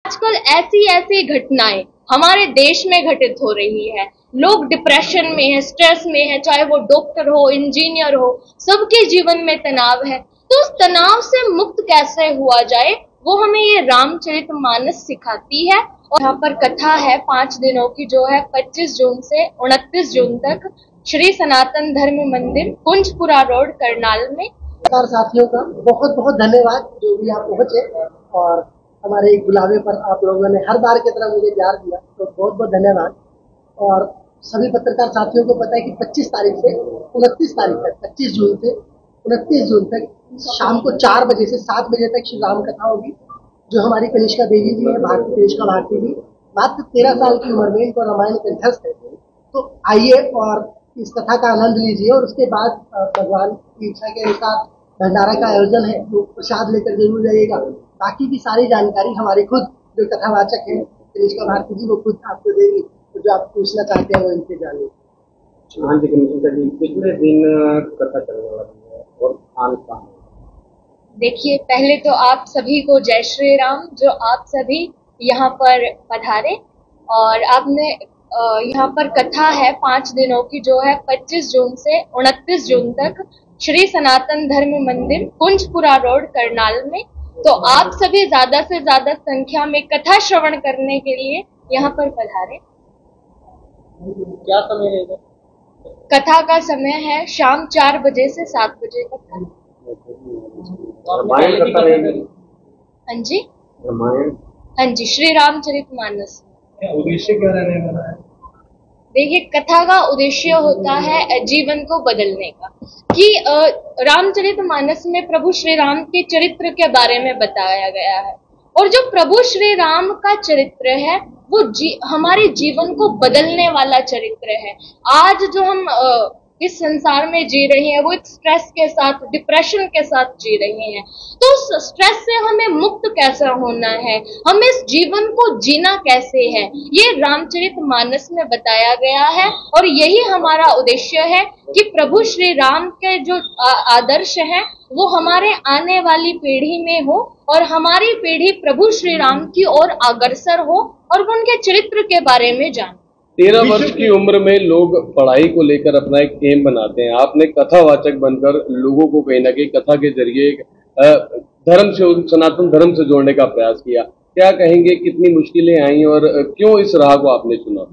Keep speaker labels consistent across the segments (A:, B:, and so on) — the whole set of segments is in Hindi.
A: आजकल ऐसी ऐसी घटनाएं हमारे देश में घटित हो रही है। लोग डिप्रेशन में है, स्ट्रेस में है, चाहे वो डॉक्टर हो, इंजीनियर हो, सबके जीवन में तनाव है। तो उस तनाव से मुक्त कैसे हुआ जाए, वो हमें ये रामचरितमानस सिखाती है। और यहाँ पर कथा है 5 दिनों की, जो है 25 जून से 29 जून तक श्री सनातन धर्म मंदिर कुंजपुरा रोड करनाल में।
B: साथियों का बहुत बहुत धन्यवाद जो भी आप पहुंचे और हमारे बुलावे पर आप लोगों ने हर बार की तरह मुझे प्यार दिया, तो बहुत बहुत धन्यवाद। और सभी पत्रकार साथियों को पता है कि 25 तारीख से 29 तारीख तक, 25 जून से 29 जून तक शाम को 4 बजे से 7 बजे तक श्री राम कथा होगी, जो हमारी कनिष्का देवी जी है, भारती कनिष्का भारती जी, मात्र 13 साल की उम्र में इनको रामायण कंठस्थ है। तो आइए और इस कथा का आनंद लीजिए और उसके बाद भगवान की इच्छा के अनुसार भंडारा का आयोजन है, तो प्रसाद लेकर जरूर जाइएगा। बाकी की सारी जानकारी हमारी खुद जो कथावाचक है कनिष्का भारती जी, वो खुद आपको देगी, तो जो आप पूछना चाहते हैं वो इनसे जानिए।
C: हाँ जी कनिष्का जी, कितने दिन कथा चलने वाली है और स्थान कहाँ है?
A: देखिए, पहले तो आप सभी को जय श्री राम, जो आप सभी यहाँ पर पधारे। और आपने यहाँ पर कथा है 5 दिनों की, जो है 25 जून से 29 जून तक श्री सनातन धर्म मंदिर कुंजपुरा रोड करनाल में। तो आप सभी ज्यादा से ज्यादा संख्या में कथा श्रवण करने के लिए यहाँ पर पधारे।
C: क्या समय रहेगा?
A: कथा का समय है शाम 4 बजे से 7 बजे तक।
C: रामायण कथा रहेगी?
A: हाँ जी,
C: रामायण,
A: हाँ जी, श्री रामचरितमानस।
C: उद्देश्य क्या रहने वाला है?
A: देखिए, कथा का उद्देश्य होता है जीवन को बदलने का, कि रामचरितमानस में प्रभु श्री राम के चरित्र के बारे में बताया गया है। और जो प्रभु श्री राम का चरित्र है वो हमारे जीवन को बदलने वाला चरित्र है। आज जो हम इस संसार में जी रहे हैं वो एक स्ट्रेस के साथ, डिप्रेशन के साथ जी रहे हैं। तो उस स्ट्रेस से हमें मुक्त कैसे होना है, हमें इस जीवन को जीना कैसे है, ये रामचरितमानस में बताया गया है। और यही हमारा उद्देश्य है कि प्रभु श्री राम के जो आदर्श हैं वो हमारे आने वाली पीढ़ी में हो और हमारी पीढ़ी प्रभु श्री राम की ओर अग्रसर हो और वो उनके चरित्र के बारे में जाने।
D: 13 वर्ष की उम्र में लोग पढ़ाई को लेकर अपना एक एम बनाते हैं। आपने कथावाचक बनकर लोगों को कहीं ना कहीं कथा के जरिए धर्म से, सनातन धर्म से जोड़ने का प्रयास किया। क्या कहेंगे, कितनी मुश्किलें आई और क्यों इस राह को आपने चुना?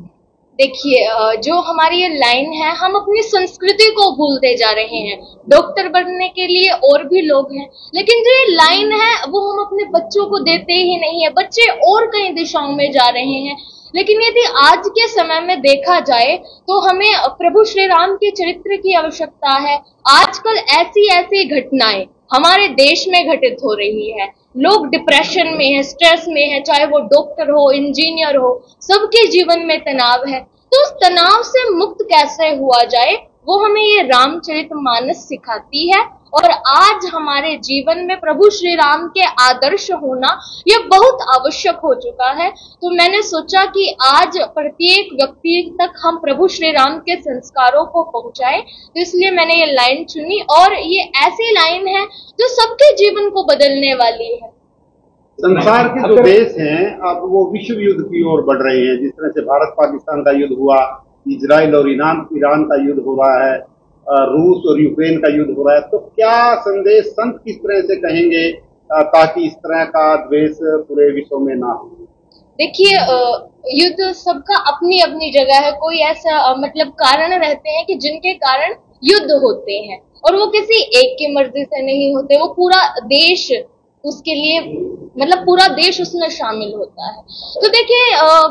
A: देखिए, जो हमारी ये लाइन है, हम अपनी संस्कृति को भूलते जा रहे हैं। डॉक्टर बनने के लिए और भी लोग हैं, लेकिन जो ये लाइन है वो हम अपने बच्चों को देते ही नहीं है। बच्चे और कई दिशाओं में जा रहे हैं। लेकिन यदि आज के समय में देखा जाए तो हमें प्रभु श्री राम के चरित्र की आवश्यकता है। आजकल ऐसी ऐसी घटनाएं हमारे देश में घटित हो रही है। लोग डिप्रेशन में है, स्ट्रेस में है, चाहे वो डॉक्टर हो, इंजीनियर हो, सबके जीवन में तनाव है। तो उस तनाव से मुक्त कैसे हुआ जाए, वो हमें ये रामचरितमानस सिखाती है। और आज हमारे जीवन में प्रभु श्री राम के आदर्श होना ये बहुत आवश्यक हो चुका है। तो मैंने सोचा कि आज प्रत्येक व्यक्ति तक हम प्रभु श्री राम के संस्कारों को पहुंचाएं, तो इसलिए मैंने ये लाइन चुनी। और ये ऐसी लाइन है जो सबके जीवन को बदलने वाली है।
E: संसार के जो देश हैं अब वो विश्व युद्ध की ओर बढ़ रहे हैं। जिस तरह से भारत पाकिस्तान का युद्ध हुआ, इजराइल और ईरान का युद्ध हो रहा है, रूस और यूक्रेन का युद्ध हो रहा है, तो क्या संदेश संत किस तरह से कहेंगे ताकि इस तरह का द्वेष पूरे विश्व में ना हो?
A: देखिए, युद्ध सबका अपनी अपनी जगह है। कोई ऐसा मतलब कारण रहते हैं कि जिनके कारण युद्ध होते हैं और वो किसी एक की मर्जी से नहीं होते, वो पूरा देश उसके लिए, मतलब पूरा देश उसमें शामिल होता है। तो देखिए,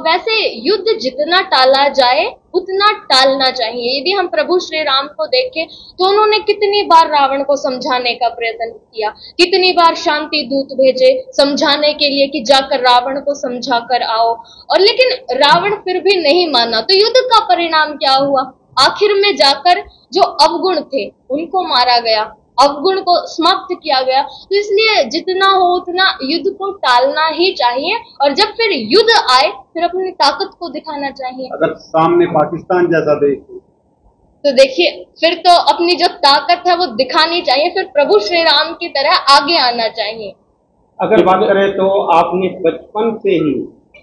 A: वैसे युद्ध जितना टाला जाए उतना टालना चाहिए। यदि हम प्रभु श्री राम को देखें तो उन्होंने कितनी बार रावण को समझाने का प्रयत्न किया, कितनी बार शांति दूत भेजे समझाने के लिए कि जाकर रावण को समझा कर आओ, और लेकिन रावण फिर भी नहीं माना। तो युद्ध का परिणाम क्या हुआ? आखिर में जाकर जो अवगुण थे उनको मारा गया, अवगुण को समाप्त किया गया। तो इसलिए जितना हो उतना युद्ध को टालना ही चाहिए, और जब फिर युद्ध आए फिर अपनी ताकत को दिखाना चाहिए।
E: अगर सामने पाकिस्तान जैसा देश
A: तो देखिए, फिर तो अपनी जो ताकत है वो दिखानी चाहिए, फिर प्रभु श्री राम की तरह आगे आना चाहिए।
C: अगर बात करें तो आपने बचपन से ही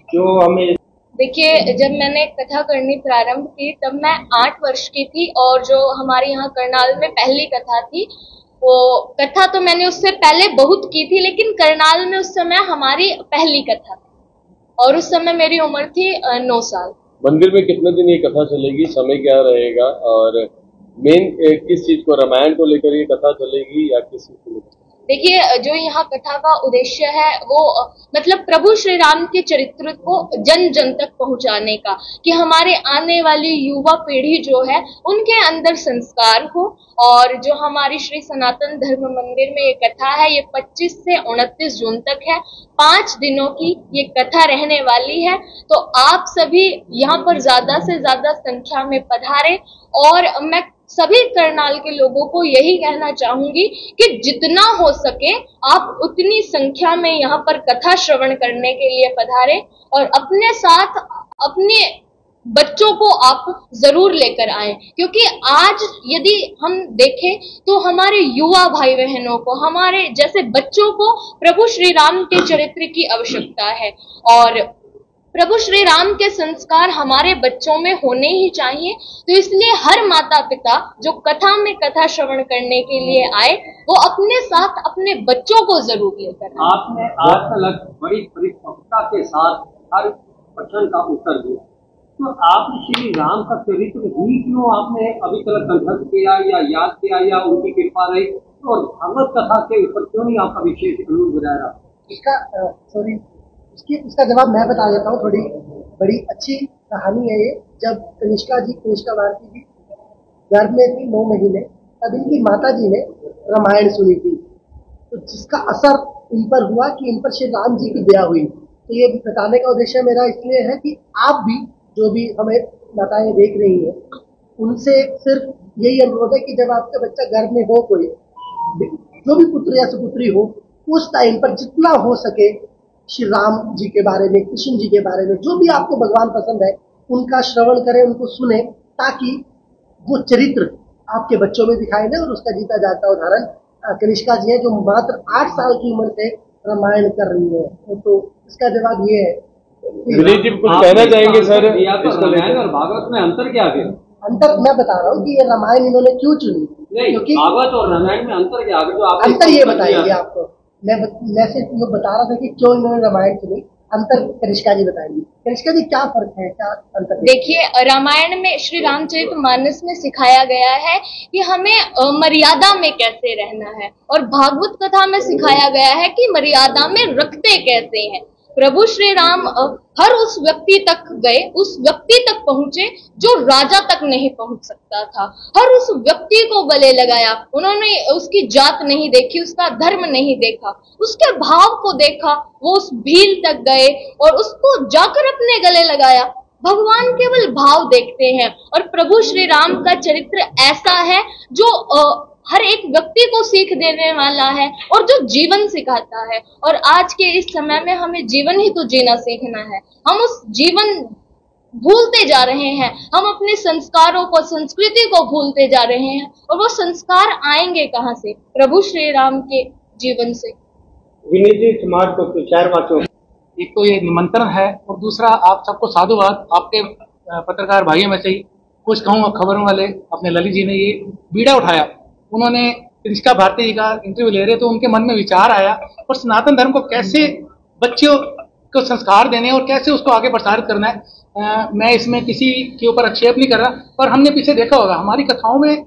C: जो हमें
A: देखिए, जब मैंने कथा करनी प्रारंभ की तब मैं 8 वर्ष की थी, और जो हमारे यहाँ करनाल में पहली कथा थी, वो कथा तो मैंने उससे पहले बहुत की थी, लेकिन करनाल में उस समय हमारी पहली कथा थी, और उस समय मेरी उम्र थी 9 साल।
D: मंदिर में कितने दिन ये कथा चलेगी, समय क्या रहेगा, और मेन किस चीज को, रामायण को लेकर ये कथा चलेगी या किस चीज को लेकर?
A: देखिए, जो यहाँ कथा का उद्देश्य है वो मतलब प्रभु श्री राम के चरित्र को जन जन तक पहुंचाने का, कि हमारे आने वाली युवा पीढ़ी जो है उनके अंदर संस्कार हो। और जो हमारी श्री सनातन धर्म मंदिर में ये कथा है, ये 25 से 29 जून तक है, 5 दिनों की ये कथा रहने वाली है। तो आप सभी यहाँ पर ज्यादा से ज्यादा संख्या में पधारें, और मैं सभी करनाल के लोगों को यही कहना चाहूंगी कि जितना हो सके आप उतनी संख्या में यहाँ पर कथा श्रवण करने के लिए पधारें, और अपने साथ अपने बच्चों को आप जरूर लेकर आएं, क्योंकि आज यदि हम देखें तो हमारे युवा भाई बहनों को, हमारे जैसे बच्चों को प्रभु श्री राम के चरित्र की आवश्यकता है, और प्रभु श्री राम के संस्कार हमारे बच्चों में होने ही चाहिए। तो इसलिए हर माता पिता जो कथा में कथा श्रवण करने के लिए आए, वो अपने साथ अपने बच्चों को जरूर लेकर आए।
F: आपने आज तक बड़ी परिपक्वता के साथ हर प्रश्न का उत्तर दिया, तो आप श्री राम का चरित्र ही क्यों आपने अभी तक कंठस्थ किया या याद किया या उनकी कृपा रही, और भगवत कथा के ऊपर क्यों नहीं आपका विशेष अनुरोध रहा?
B: इसका जवाब मैं बता देता हूँ। थोड़ी बड़ी अच्छी कहानी है ये। जब कनिष्का भारती जी गर्भ में थी 9 महीने, तब इनकी माता जी ने रामायण सुनी थी, तो जिसका असर इन पर हुआ कि इन पर श्री राम जी की दया हुई। तो ये बताने का उद्देश्य मेरा इसलिए है कि आप भी जो भी हमें माताएं देख रही हैं, उनसे सिर्फ यही अनुरोध है कि जब आपका बच्चा गर्भ में हो, कोई जो भी पुत्र या सुपुत्री हो, उस टाइम पर जितना हो सके श्री राम जी के बारे में, कृष्ण जी के बारे में, जो भी आपको भगवान पसंद है, उनका श्रवण करें, उनको सुने, ताकि वो चरित्र आपके बच्चों में दिखाई दे। और उसका जीता जाता उदाहरण कनिष्का जी है, जो मात्र 8 साल की उम्र से रामायण कर रही है। तो इसका जवाब ये है।
D: विनीत जी कुछ कहना चाहेंगे सर?
F: रामायण और भागवत में अंतर क्या है?
B: अंतर मैं बता रहा हूँ कि ये रामायण इन्होंने क्यों चुनी,
F: क्योंकि भागवत और रामायण में अंतर क्या है? जो
B: अंतर ये बताएंगे आपको। मैं सिर्फ ये बता रहा था कि क्यों इन्होंने रामायण चुनी, अंतर कनिष्का जी बताएंगी। कनिष्का जी क्या फर्क है, क्या अंतर?
A: देखिए, रामायण में श्री रामचरितमानस में सिखाया गया है कि हमें मर्यादा में कैसे रहना है, और भागवत कथा में सिखाया गया है कि मर्यादा में रखते कैसे हैं। प्रभु श्री राम हर उस व्यक्ति तक गए, उस व्यक्ति तक पहुंचे जो राजा तक नहीं पहुंच सकता था। हर उस व्यक्ति को गले लगाया, उन्होंने उसकी जात नहीं देखी, उसका धर्म नहीं देखा, उसके भाव को देखा। वो उस भील तक गए और उसको जाकर अपने गले लगाया। भगवान केवल भाव देखते हैं, और प्रभु श्री राम का चरित्र ऐसा है जो हर एक व्यक्ति को सीख देने वाला है, और जो जीवन सिखाता है। और आज के इस समय में हमें जीवन ही तो जीना सीखना है। हम उस जीवन भूलते जा रहे हैं, हम अपने संस्कारों को, संस्कृति को भूलते जा रहे हैं, और वो संस्कार आएंगे कहाँ से? प्रभु श्री राम के जीवन से।
C: विनीत जी, समाज को 4 बातों,
G: एक तो ये निमंत्रण है, और दूसरा आप सबको साधुवाद। आपके पत्रकार भाइयों में से ही कुछ कहूँ, खबरों वाले अपने ललित जी ने ये बीड़ा उठाया, उन्होंने कनिष्का भारती जी का इंटरव्यू ले रहे, तो उनके मन में विचार आया और सनातन धर्म को कैसे बच्चों को संस्कार देने और कैसे उसको आगे प्रसारित करना है। मैं इसमें किसी के ऊपर आक्षेप नहीं कर रहा, पर हमने पीछे देखा होगा हमारी कथाओं में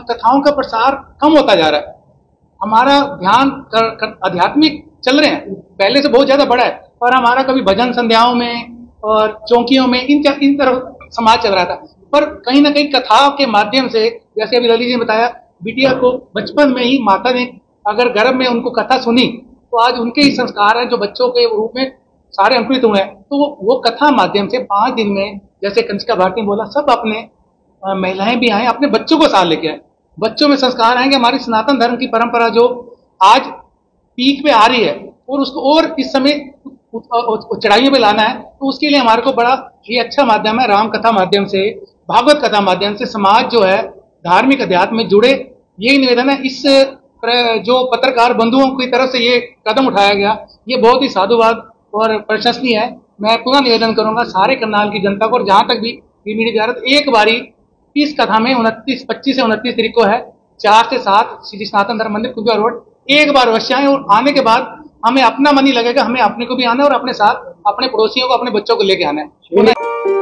G: कथाओं का प्रसार कम होता जा रहा है। हमारा ध्यान आध्यात्मिक चल रहे हैं, पहले से बहुत ज्यादा बढ़ा है, पर हमारा कभी भजन संध्याओं में और चौकियों में इन तरफ समाज चल रहा था। पर कहीं ना कहीं कथा के माध्यम से, जैसे अभी ललित जी ने बताया, बिटिया को बचपन में ही माता ने अगर गर्भ में उनको कथा सुनी, तो आज उनके ही संस्कार हैं जो बच्चों के रूप में सारे अंकुरित हुए हैं। तो वो कथा माध्यम से 5 दिन में, जैसे कनिष्का भारती ने बोला, सब अपने महिलाएं भी आए, अपने बच्चों को साथ लेके आए। बच्चों में संस्कार आएंगे। हमारी सनातन धर्म की परंपरा जो आज पीक पे आ रही है, और उसको और इस समय चढ़ाइयों पे लाना है, तो उसके लिए हमारे को बड़ा ये अच्छा माध्यम है। राम कथा माध्यम से, भागवत कथा माध्यम से समाज जो है धार्मिक अध्यात्म में जुड़े, यही निवेदन है। इस जो पत्रकार बंधुओं की तरफ से ये कदम उठाया गया, ये बहुत ही साधुवाद और प्रशंसनीय है। मैं पुनः निवेदन करूंगा सारे करनाल की जनता को, और जहां तक भी ये मीडिया जियारत एक बारी इस कथा में 25 से 29 तारीख को है, 4 से 7 श्री सनातन धर्म मंदिर कुंजा रोड, एक बार अवश्य आए। और आने के बाद हमें अपना मन ही लगेगा, हमें अपने को भी आना है और अपने साथ अपने पड़ोसियों को, अपने बच्चों को लेके आना है।